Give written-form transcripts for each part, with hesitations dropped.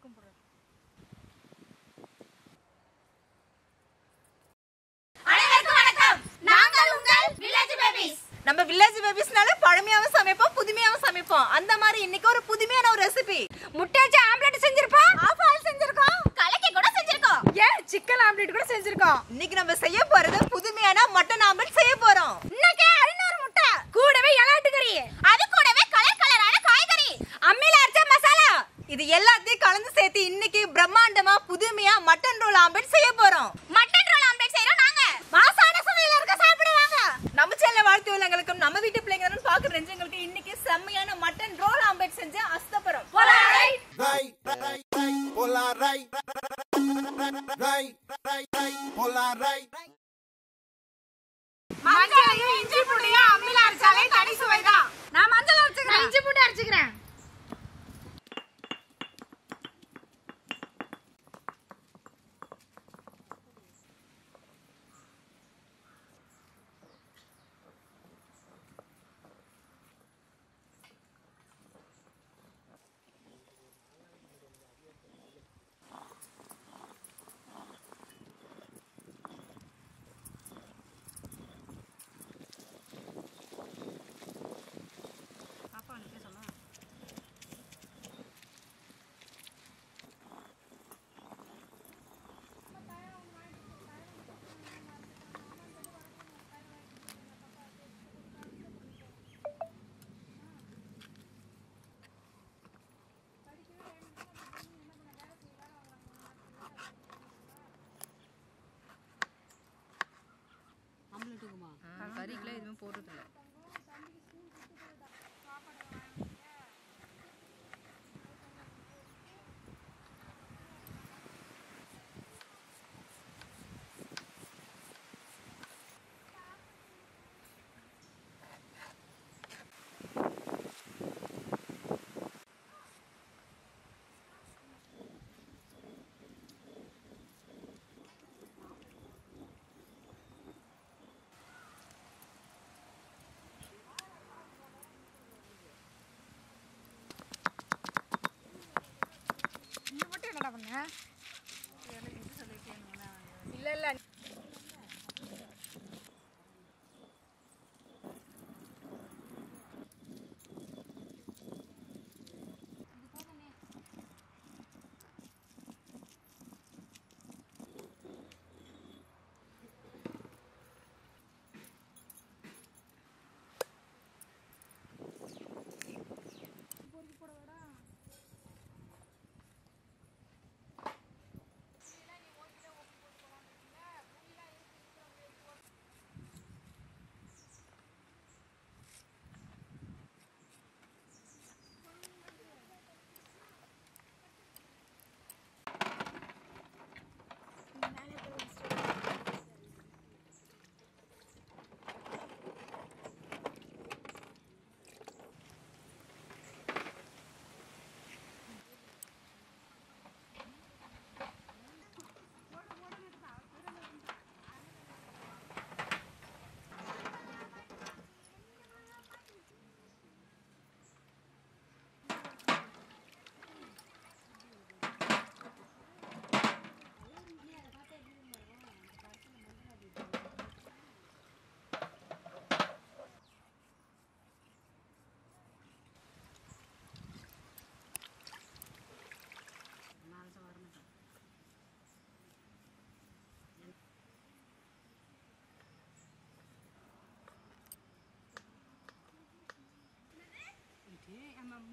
கும்பிடுறேன். அனைவருக்கும் வணக்கம். நாங்கள் உங்கள் வில்லேஜ் பேபிஸ். நம்ம வில்லேஜ் பேபிஸ்னால பழமையாவும் சமைப்போம், புதுமையாவும் சமைப்போம். அந்த மாதிரி இன்னைக்கு ஒரு புதுமையான ஒரு ரெசிபி. முட்டை வச்சு ஆம்லெட் செஞ்சிருப்போம், ஆஃப் ஆயில் செஞ்சிருக்கோம், கலக்கி கூட செஞ்சிருக்கோம், சிக்கன் ஆம்லெட் கூட செஞ்சிருக்கோம். இன்னைக்கு நம்ம செய்ய போறது புதுமையான மட்டன் ஆம்லெட் செய்ய போறோம். இன்னைக்கு 600 முட்டை, கூடவே எலாட்டு கறி, அது கூடவே கலர் கலரான காய்கறி, அம்மில அரைச்ச மசாலா, இது எல்லாத்தையும் கலந்து சேர்த்து இன்னைக்கு பிரம்மாண்டமா புதுமையா மட்டன் ரோல் ஆம்லெட் செய்ய போறோம். மட்டன் ரோல் ஆம்லெட் செய்றோம் நாங்க. வாசான சுவையில இருக்க சாப்பிடுவாங்க. நம்ம சேனல் வாழ்த்து உள்ளவங்களுக்கும் நம்ம வீட்டு பிள்ளைங்களும் பாக்குற நெஞ்சங்களுக்கு இன்னைக்கு செம்மையான மட்டன் ரோல் ஆம்லெட் செஞ்சு அஸ்தபரம். மஞ்சளையும் இஞ்சி பூண்டையும் அம்மில அரைச்சாலே தனி சுவைதான். நான் மஞ்சள் அரைச்சுக்கிறேன், இஞ்சி பூண்டு அரைச்சுக்கிறேன். கறிக்குலாம் எதுவும் போடுறது இல்லை. இல்ல இல்ல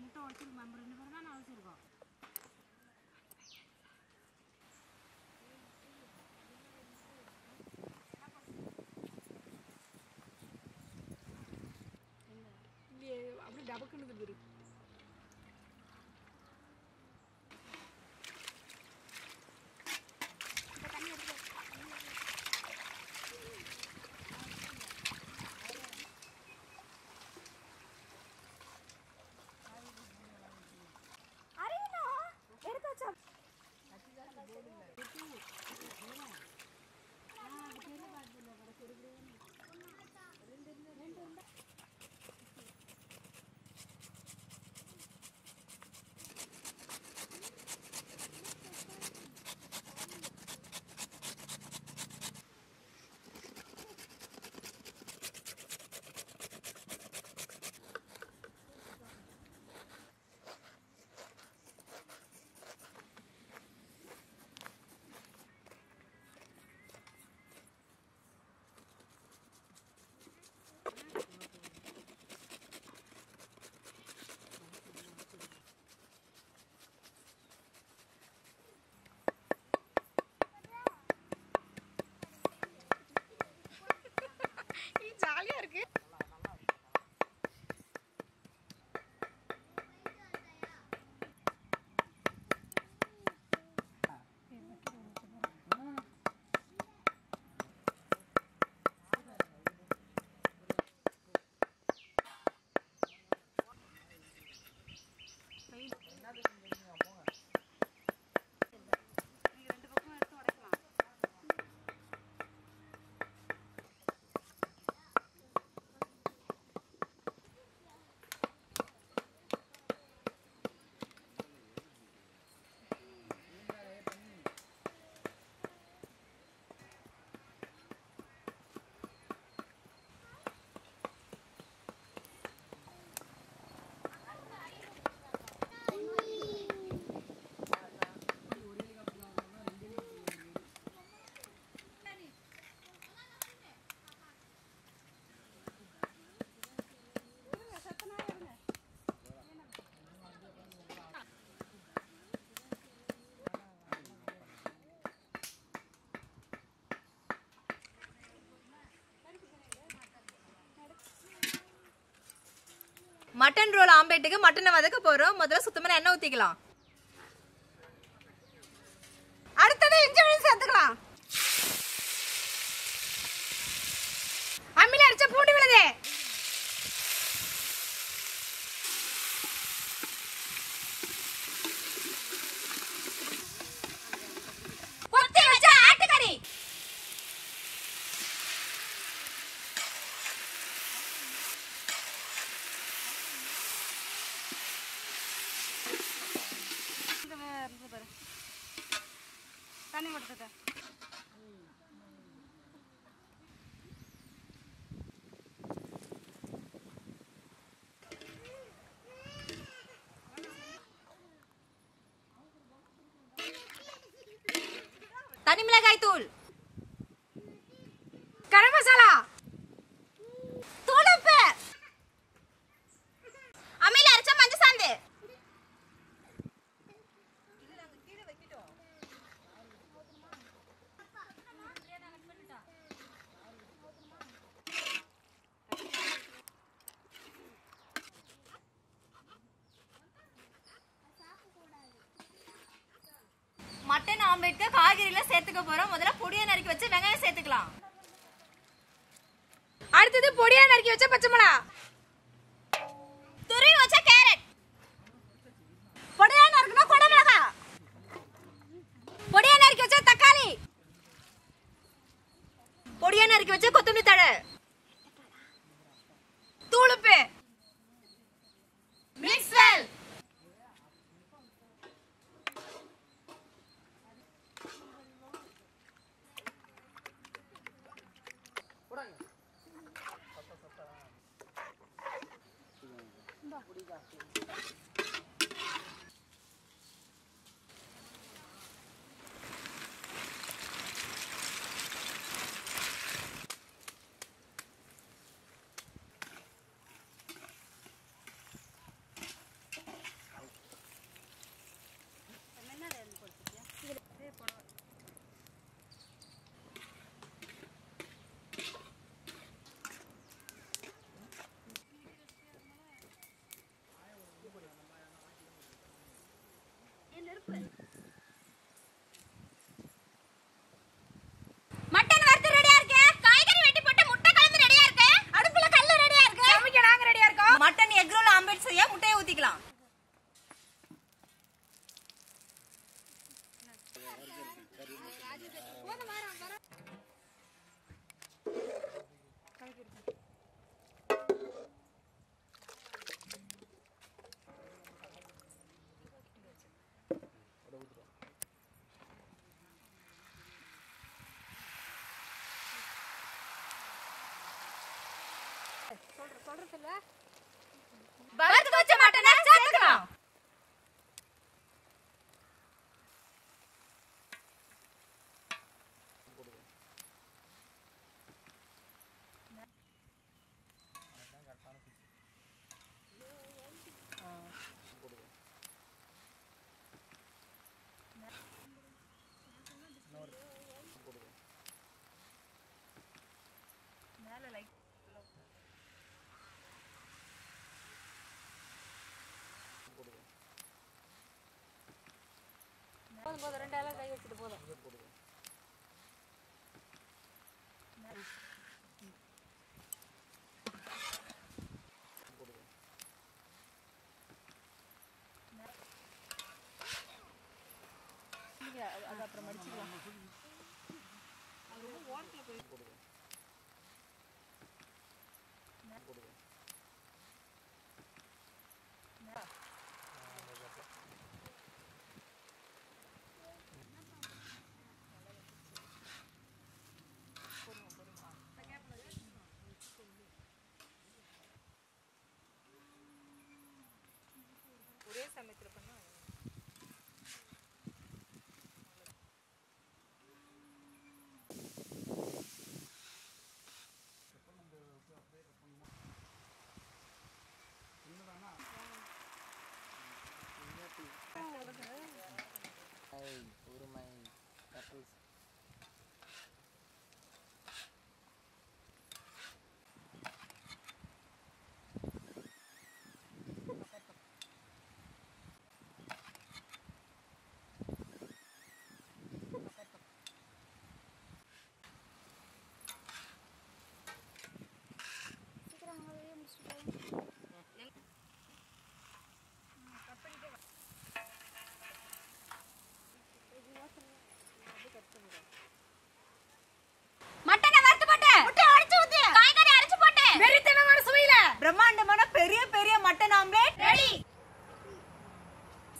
முட்டை உடச்சி நம்ம 2 பேரும் தான் அழைச்சிருக்கோம். அப்படி டபக்குன்னு இருக்கு. அரேனா மட்டன் ரோல் ஆம்லேட்டுக்கு மட்டனை வதக்க போறோம். முதல்ல சுத்தமான எண்ணெய் ஊத்திக்கலாம். அடுத்தது இஞ்சி விழுது சேர்த்துக்கலாம். அம்மில அரைச்ச பூண்டு விழுது, கொத்தி வச்ச ஆட்டுக்கறி, தண்ணி கொடுத்துட்டு தனி மிளகாய் தூள், கரம் மசாலா, தூளுப்பு, அம்மில அரைச்ச மஞ்சள் சாந்து, மட்டன் ஆம்லேட்க்கு காய்கறில சேர்த்துக்க போறோம். முதல்ல பொடியா நறுக்கி வச்சு வெங்காயம் சேர்த்துக்கலாம். அடுத்தது பொடியா நறுக்கி வச்ச பச்சை மிளகா, துருவி வச்ச கேரட், பொடியா நறுக்குன கொடை மிளகா, பொடியா நறுக்கி வச்ச தக்காளி, பொடியா நறுக்கி வச்ச கொத்தமல்லி தழை, தூளுப்பு, மிக்ஸ் வெல், மட்டன் வறுத்து ரெடியா இருக்கு. காய்கறி வெட்டி போட்டு முட்டை கலந்து ரெடியா இருக்கு. அடுப்புல கல்லு ரெடியா இருக்கு. சமைக்க நாங்க ரெடியா இருக்கோம். மட்டன் எக் ரோல் ஆம்லேட் செய்ய முட்டையை ஊத்திக்கலாம். வறுத்து வச்ச மட்டனை சேர்த்துக்கலாம். போதும் ரெண்டாயிரம் கை வச்சுட்டு போதும். அது அப்புறம் மடிச்சுக்கலாம். ஓரத்தில் போய் பிரம்மாண்டமான பெரிய பெரிய மட்டன் ஆம்லெட் ரெடி.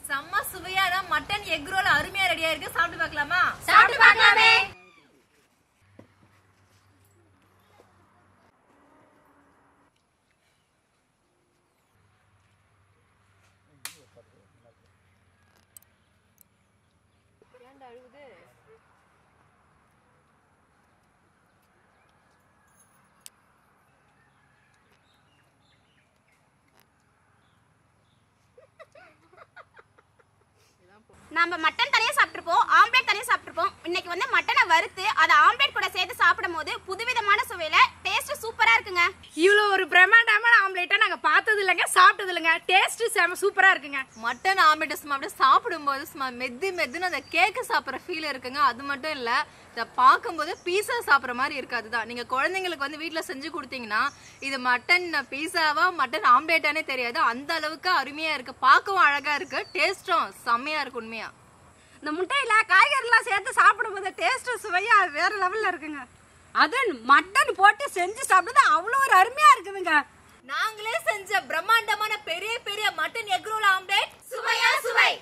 செம்ம சுவையான மட்டன் எக் ரோல் அருமையா ரெடியா இருக்கு. சாப்பிட்டு பார்க்கலாமா? சாப்பிட்டு பார்க்கலாமே. நம்ம மட்டன் தனியா சாப்பிட்டுருப்போம், ஆம்லெட் தனியா சாப்பிட்டுருப்போம். இன்னைக்கு வந்து மட்டனை வறுத்து அதை ஆம்லெட் கூட சேர்த்து சாப்பிடும் போது புதுவிதமான சுவையில டேஸ்ட் சூப்பரா இருக்குங்க. இவ்வளோ ஒரு பிரம்மாண்டமான ஆம்லேட்டா நாங்க பார்த்தது இல்லைங்க, சாப்பிட்டது இல்லைங்க. டேஸ்ட் செம சூப்பரா இருக்குங்க. மட்டன் ஆம்லெட் சும்மா அப்படியே சாப்பிடும்போது சும்மா மெதுன்னு அந்த கேக்கு சாப்பிட்ற ஃபீல் இருக்குங்க. அது மட்டும் இல்ல, இதை பார்க்கும்போது பீஸா சாப்பிட்ற மாதிரி இருக்காது தான். நீங்க குழந்தைங்களுக்கு வந்து வீட்டில் செஞ்சு கொடுத்தீங்கன்னா இது மட்டன் பீஸாவா மட்டன் ஆம்லேட்டானே தெரியாது. அந்த அளவுக்கு அருமையா இருக்கு, பார்க்கவும் அழகா இருக்கு, டேஸ்டும் செம்மையா இருக்கு. உண்மையா இந்த முட்டையில காய்கறிலாம் சேர்த்து சாப்பிடும்போது டேஸ்ட் சுவையா வேற லெவல்ல இருக்குங்க. அது மட்டன் போட்டு செஞ்சு சாப்பிடுறது அவ்வளோ ஒரு அருமையா இருக்குதுங்க. நாங்களே செஞ்ச பிரம்மாண்டமான பெரிய பெரிய மட்டன் எக் ரோல் ஆம்லெட் சுவையா சுவை.